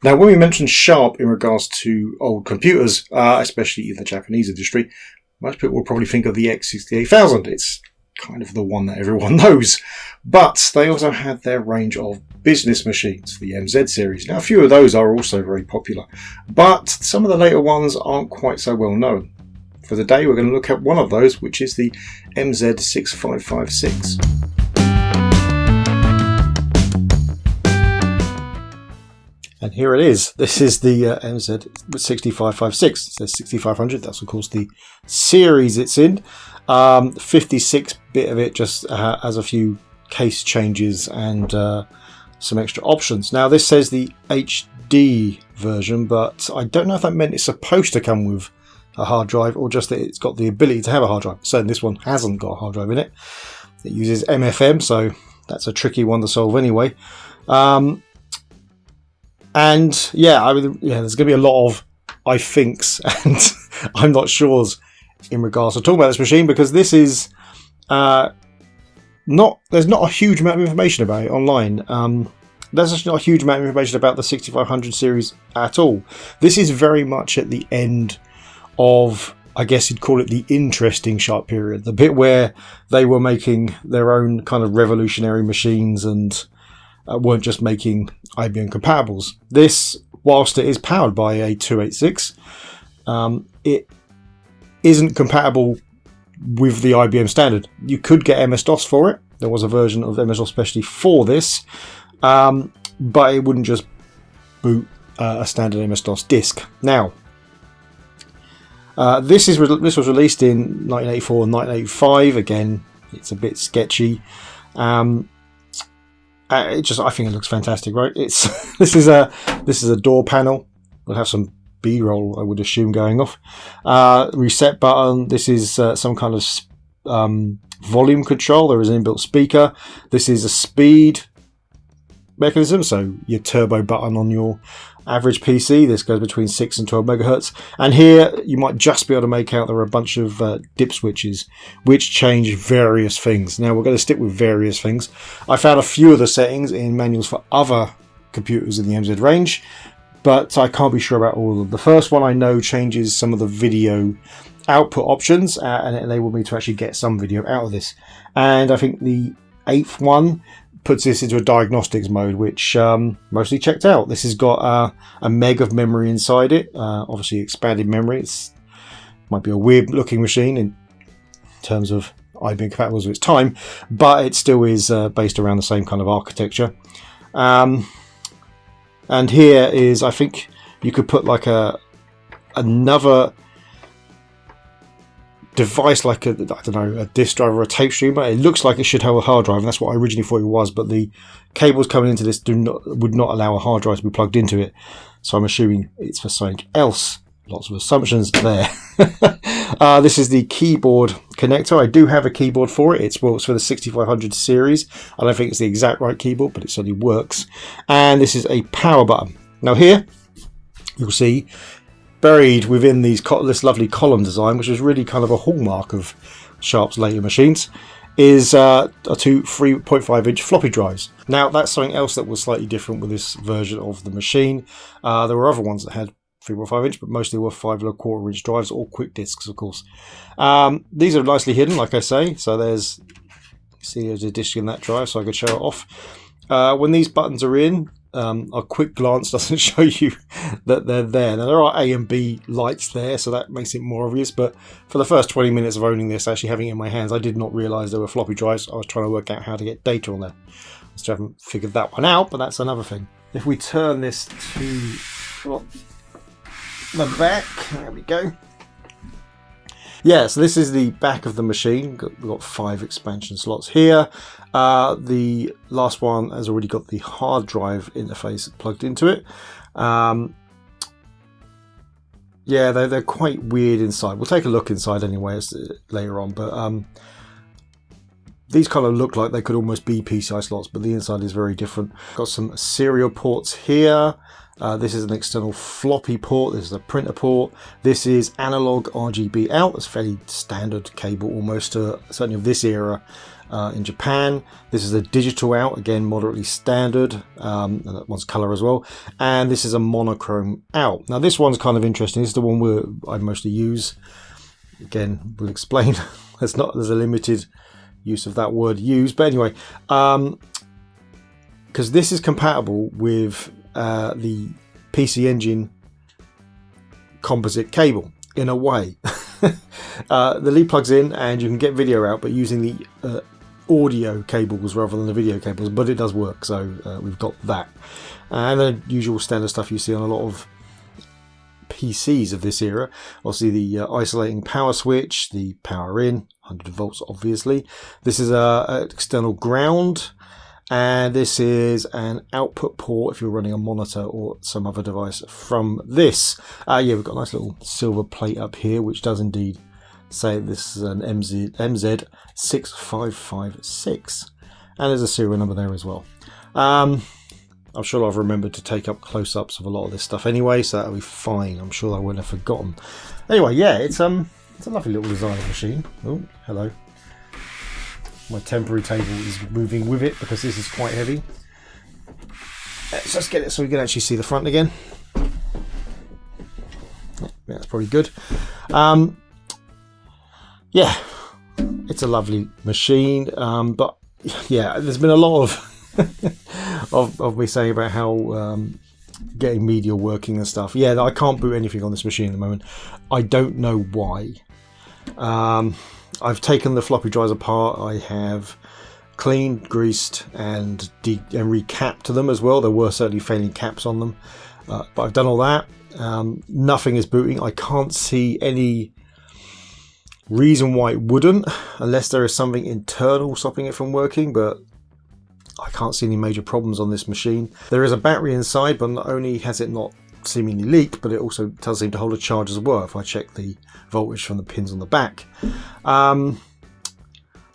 Now, when we mention sharp in regards to old computers, especially in the Japanese industry, most people will probably think of the X68000. It's kind of the one that everyone knows. But they also had their range of business machines, the MZ series. Now, a few of those are also very popular, but some of the later ones aren't quite so well known. For the day, we're going to look at one of those, which is the MZ6556. And here it is. This is the MZ6556. It says 6500. That's, of course, the series it's in. 56-bit of it just has a few case changes and some extra options. Now, this says the HD version, but I don't know if that meant it's supposed to come with a hard drive or just that it's got the ability to have a hard drive. So this one hasn't got a hard drive in it. It uses MFM, so that's a tricky one to solve anyway. And yeah, there's going to be a lot of I thinks and I'm not sure's in regards to talking about this machine, because this is there's not a huge amount of information about it online. There's actually not a huge amount of information about the 6500 series at all. This is very much at the end of, I guess you'd call it, the interesting Sharp period, the bit where they were making their own kind of revolutionary machines and weren't just making IBM compatibles. This, whilst it is powered by a 286, it isn't compatible with the IBM standard. You could get MS-DOS for it. There was a version of MS-DOS especially for this, but it wouldn't just boot a standard MS-DOS disk. Now, this was released in 1984 and 1985. Again, it's a bit sketchy. I think it looks fantastic, right? This is a door panel. We'll have some B-roll, I would assume, going off. Reset button. This is some kind of volume control. There is an inbuilt speaker. This is a speed mechanism, so your turbo button on your average PC. This goes between 6 and 12 megahertz. And here you might just be able to make out there are a bunch of dip switches which change various things. Now we're going to stick with various things. I found a few of the settings in manuals for other computers in the MZ range, but I can't be sure about all of them. The first one I know changes some of the video output options and it enabled me to actually get some video out of this. And I think the 8th one puts this into a diagnostics mode, which mostly checked out. This has got a meg of memory inside it, obviously expanded memory. It might be a weird looking machine in terms of IBM compatible with its time, but it still is based around the same kind of architecture. And here is, I think you could put like another device, like a disk drive or a tape streamer. It looks like it should have a hard drive, and that's what I originally thought it was, but the cables coming into this would not allow a hard drive to be plugged into it, so I'm assuming it's for something else. Lots of assumptions there. This is the keyboard connector. I do have a keyboard for it. It's for the 6500 series. I don't think it's the exact right keyboard, but it certainly works. And this is a power button. Now here you'll see, buried within this lovely column design, which is really kind of a hallmark of Sharp's later machines, is two 3.5 inch floppy drives. Now that's something else that was slightly different with this version of the machine. There were other ones that had 3.5 inch, but mostly were 5.25 inch drives, or quick discs, of course. These are nicely hidden, like I say. So there's a disc in that drive, so I could show it off. When these buttons are in, a quick glance doesn't show you that they're there. Now there are A and B lights there, so that makes it more obvious, but for the first 20 minutes of owning this, actually having it in my hands, I did not realise there were floppy drives. I was trying to work out how to get data on there. I still haven't figured that one out, but that's another thing. If we turn this to the back, there we go. Yeah, so this is the back of the machine. We've got 5 expansion slots here. The last one has already got the hard drive interface plugged into it. Yeah, they're quite weird inside. We'll take a look inside anyway later on, but these kind of look like they could almost be PCI slots, but the inside is very different. Got some serial ports here. This is an external floppy port. This is a printer port. This is analog RGB out. That's fairly standard cable, almost certainly of this era in Japan. This is a digital out, again moderately standard, and that one's colour as well. And this is a monochrome out. Now this one's kind of interesting. This is the one I mostly use. Again, we'll explain. There's a limited use of that word used, but anyway, because this is compatible with the PC Engine composite cable in a way. The lead plugs in and you can get video out, but using the audio cables rather than the video cables, but it does work, so we've got that. And the usual standard stuff you see on a lot of PCs of this era. Obviously the isolating power switch, the power in, 100 volts obviously. This is an external ground, and this is an output port if you're running a monitor or some other device from this. Yeah, we've got a nice little silver plate up here, which does indeed say this is an MZ6556, and there's a serial number there as well. I'm sure I've remembered to take up close-ups of a lot of this stuff anyway, so that'll be fine. I'm sure I wouldn't have forgotten. Anyway, yeah, it's a lovely little design of machine. Oh, hello. My temporary table is moving with it because this is quite heavy. Let's just get it so we can actually see the front again. Yeah, that's probably good. Yeah, it's a lovely machine, but yeah, there's been a lot of of me saying about how getting media working and stuff. Yeah, I can't boot anything on this machine at the moment. I don't know why. I've taken the floppy drives apart. I have cleaned, greased, and recapped them as well. There were certainly failing caps on them, but I've done all that. Nothing is booting. I can't see any reason why it wouldn't, unless there is something internal stopping it from working, but I can't see any major problems on this machine. There is a battery inside, but not only has it not seemingly leaked, but it also does seem to hold a charge as well if I check the voltage from the pins on the back. But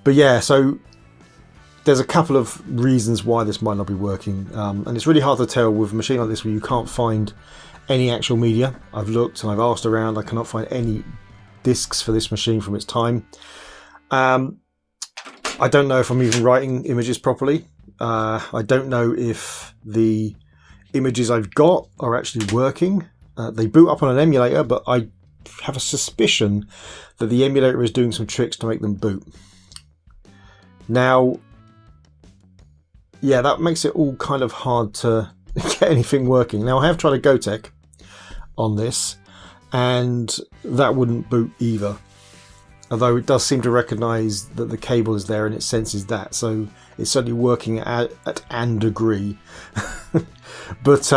yeah, so there's a couple of reasons why this might not be working, and it's really hard to tell with a machine like this where you can't find any actual media. I've looked and I've asked around. I cannot find any discs for this machine from its time. I don't know if I'm even writing images properly. I don't know if the images I've got are actually working. They boot up on an emulator, but I have a suspicion that the emulator is doing some tricks to make them boot. Now, yeah, that makes it all kind of hard to get anything working. Now, I have tried a Gotek on this, and that wouldn't boot either. Although it does seem to recognise that the cable is there and it senses that, so it's certainly working at an degree. But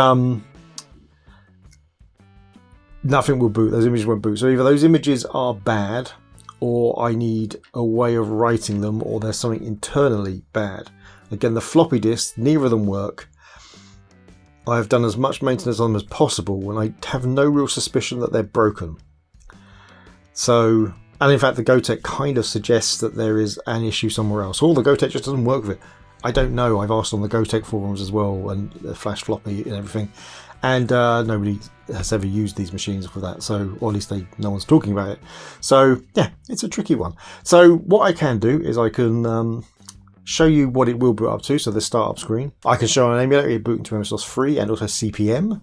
nothing will boot. Those images won't boot. So either those images are bad, or I need a way of writing them, or there's something internally bad. Again, the floppy disks, neither of them work. I have done as much maintenance on them as possible, and I have no real suspicion that they're broken. So, and in fact, the Gotek kind of suggests that there is an issue somewhere else. Or the Gotek just doesn't work with it. I don't know. I've asked on the Gotek forums as well, and the flash floppy and everything, and nobody has ever used these machines for that. So, or at least no one's talking about it. So, yeah, it's a tricky one. So, what I can do is I can show you what it will boot up to. So, the startup screen. I can show on an emulator it booting to MS-DOS3 and also CPM.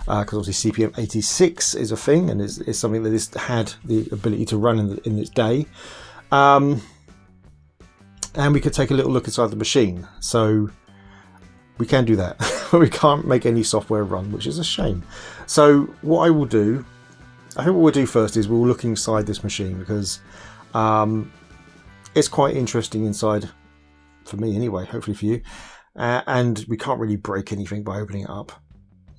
Because obviously CPM 86 is a thing, and is something that has had the ability to run in its day. And we could take a little look inside the machine. So we can do that, but we can't make any software run, which is a shame. So what I will do, I think what we'll do first is we'll look inside this machine, because it's quite interesting inside, for me anyway, hopefully for you. And we can't really break anything by opening it up.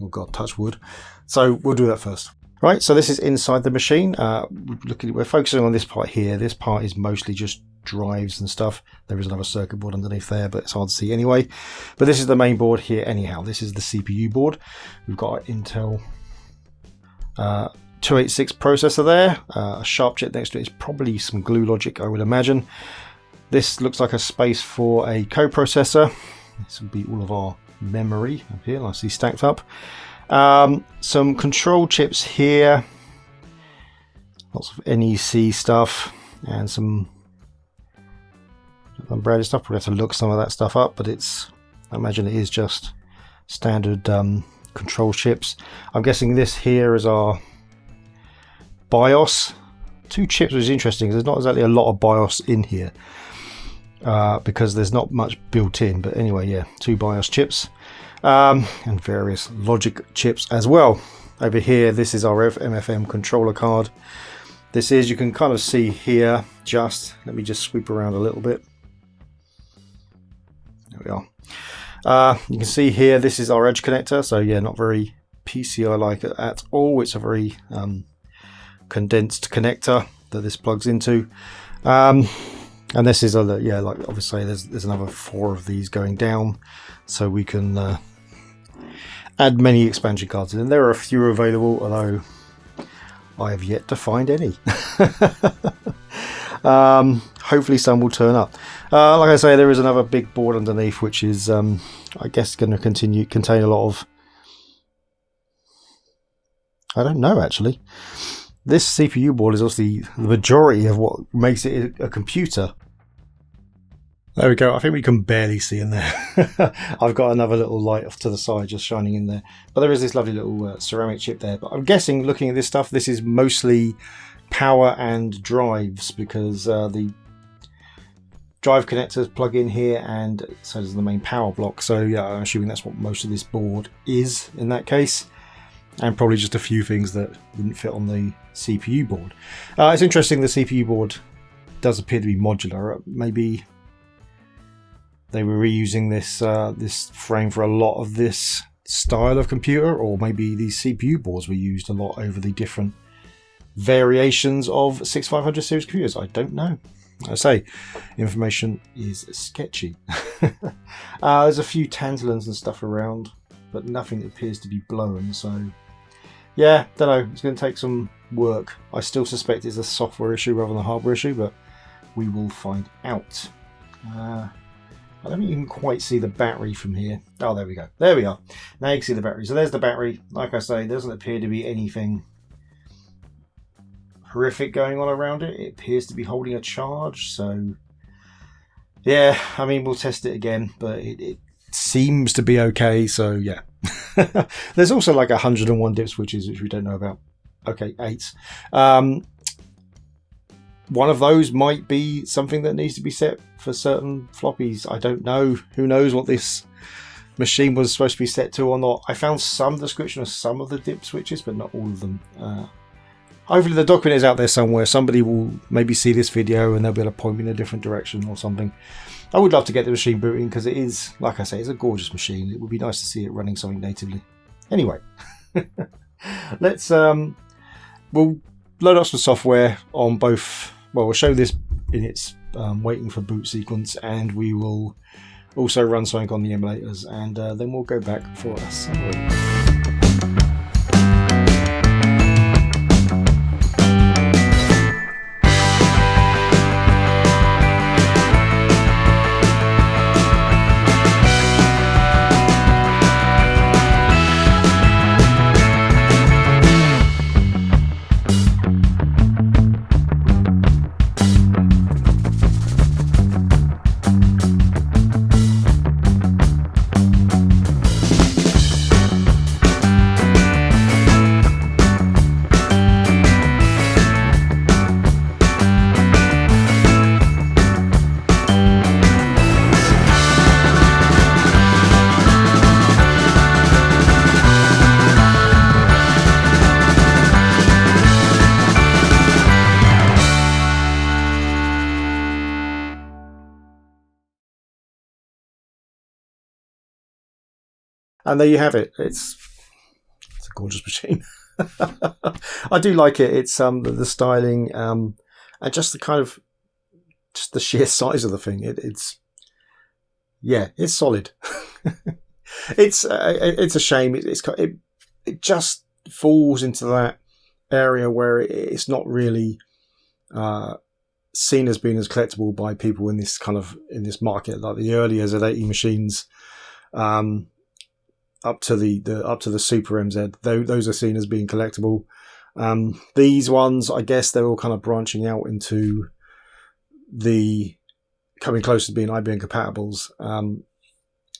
Oh God, touch wood. So we'll do that first. Right, so this is inside the machine. We're focusing on this part here. This part is mostly just drives and stuff. There is another circuit board underneath there, but it's hard to see anyway. But this is the main board here anyhow. This is the CPU board. We've got an Intel 286 processor there. A sharp chip next to it is probably some glue logic, I would imagine. This looks like a space for a coprocessor. This would be all of our memory up here, nicely stacked up. Some control chips here, lots of NEC stuff, and some unbranded stuff. Probably have to look some of that stuff up, but I imagine it is just standard control chips. I'm guessing this here is our BIOS. 2 chips, which is interesting because there's not exactly a lot of BIOS in here because there's not much built in. But anyway, yeah, 2 BIOS chips and various logic chips as well. Over here, this is our MFM controller card. This is, you can kind of see here, let me just sweep around a little bit. There we are. You can see here, this is our edge connector. So yeah, not very PCI-like at all. It's a very condensed connector that this plugs into. And this is other, yeah, like obviously there's another 4 of these going down. So we can add many expansion cards in. There are a few available, although I have yet to find any. Hopefully some will turn up. Like I say, there is another big board underneath, which is I guess going to contain a lot of, I don't know actually. This CPU board is also the majority of what makes it a computer. There we go. I think we can barely see in there. I've got another little light off to the side just shining in there. But there is this lovely little ceramic chip there. But I'm guessing, looking at this stuff, this is mostly power and drives, because the drive connectors plug in here, and so does the main power block. So yeah, I'm assuming that's what most of this board is in that case. And probably just a few things that wouldn't fit on the CPU board. It's interesting the CPU board does appear to be modular. Maybe they were reusing this frame for a lot of this style of computer, or maybe these CPU boards were used a lot over the different variations of 6500 series computers. I don't know. I say, information is sketchy. There's a few tantalums and stuff around, but nothing appears to be blown. So yeah, don't know. It's going to take some work. I still suspect it's a software issue rather than a hardware issue, but we will find out. I don't think you can quite see the battery from here. Oh, there we go. There we are. Now you can see the battery. So there's the battery. Like I say, there doesn't appear to be anything horrific going on around it. It appears to be holding a charge. So yeah, I mean, we'll test it again, but it seems to be okay. So yeah. There's also like 101 dip switches, which we don't know about. Okay, 8. One of those might be something that needs to be set for certain floppies. I don't know. Who knows what this machine was supposed to be set to or not. I found some description of some of the dip switches, but not all of them. Hopefully the document is out there somewhere. Somebody will maybe see this video and they'll be able to point me in a different direction or something. I would love to get the machine booting because it is, like I say, it's a gorgeous machine. It would be nice to see it running something natively. Anyway, let's we'll load up some software on both. Well, we'll show this in its waiting for boot sequence, and we will also run something on the emulators, and then we'll go back for a summary. And there you have it. It's a gorgeous machine. I do like it. It's the styling and just the kind of just the sheer size of the thing. It's solid. It's a shame. It just falls into that area where it's not really seen as being as collectible by people in this market, like the earlier Z80 machines. Up to the Super MZ, those are seen as being collectible. These ones, I guess, they're all kind of branching out into the coming close to being IBM compatibles.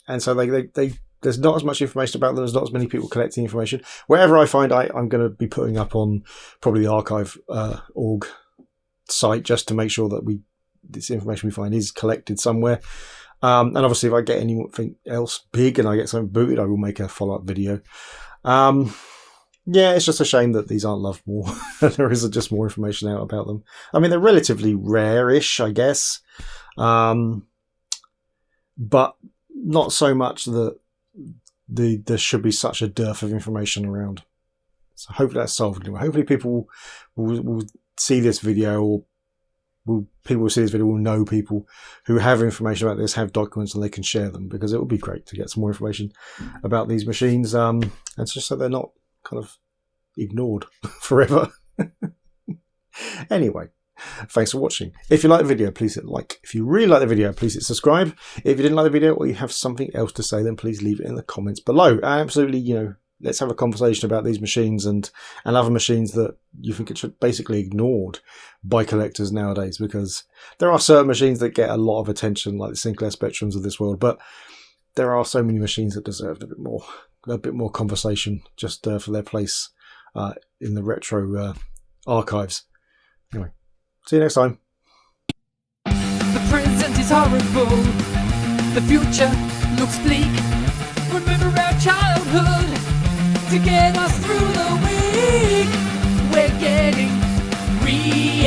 And so there's not as much information about them. There's not as many people collecting information. Wherever I find, I'm going to be putting up on probably the archive.org site just to make sure that this information we find is collected somewhere. And obviously, if I get anything else big and I get something booted, I will make a follow-up video. Yeah, it's just a shame that these aren't loved more. There isn't just more information out about them. I mean, they're relatively rare-ish, I guess. But not so much that there should be such a dearth of information around. So hopefully that's solved anyway. Hopefully people will see this video, or people will see this video will know people who have information about this, have documents, and they can share them, because it would be great to get some more information about these machines, and just so they're not kind of ignored forever. Anyway, thanks for watching. If you like the video, please hit like. If you really like the video, please hit subscribe. If you didn't like the video, or you have something else to say, then please leave it in the comments below. And absolutely, let's have a conversation about these machines and other machines that you think it should basically ignored by collectors nowadays, because there are certain machines that get a lot of attention, like the Sinclair Spectrums of this world, but there are so many machines that deserve a bit more conversation, just for their place in the retro archives. Anyway, see you next time. The present is horrible, the future looks bleak. Remember our childhood to get us through the week. We're getting re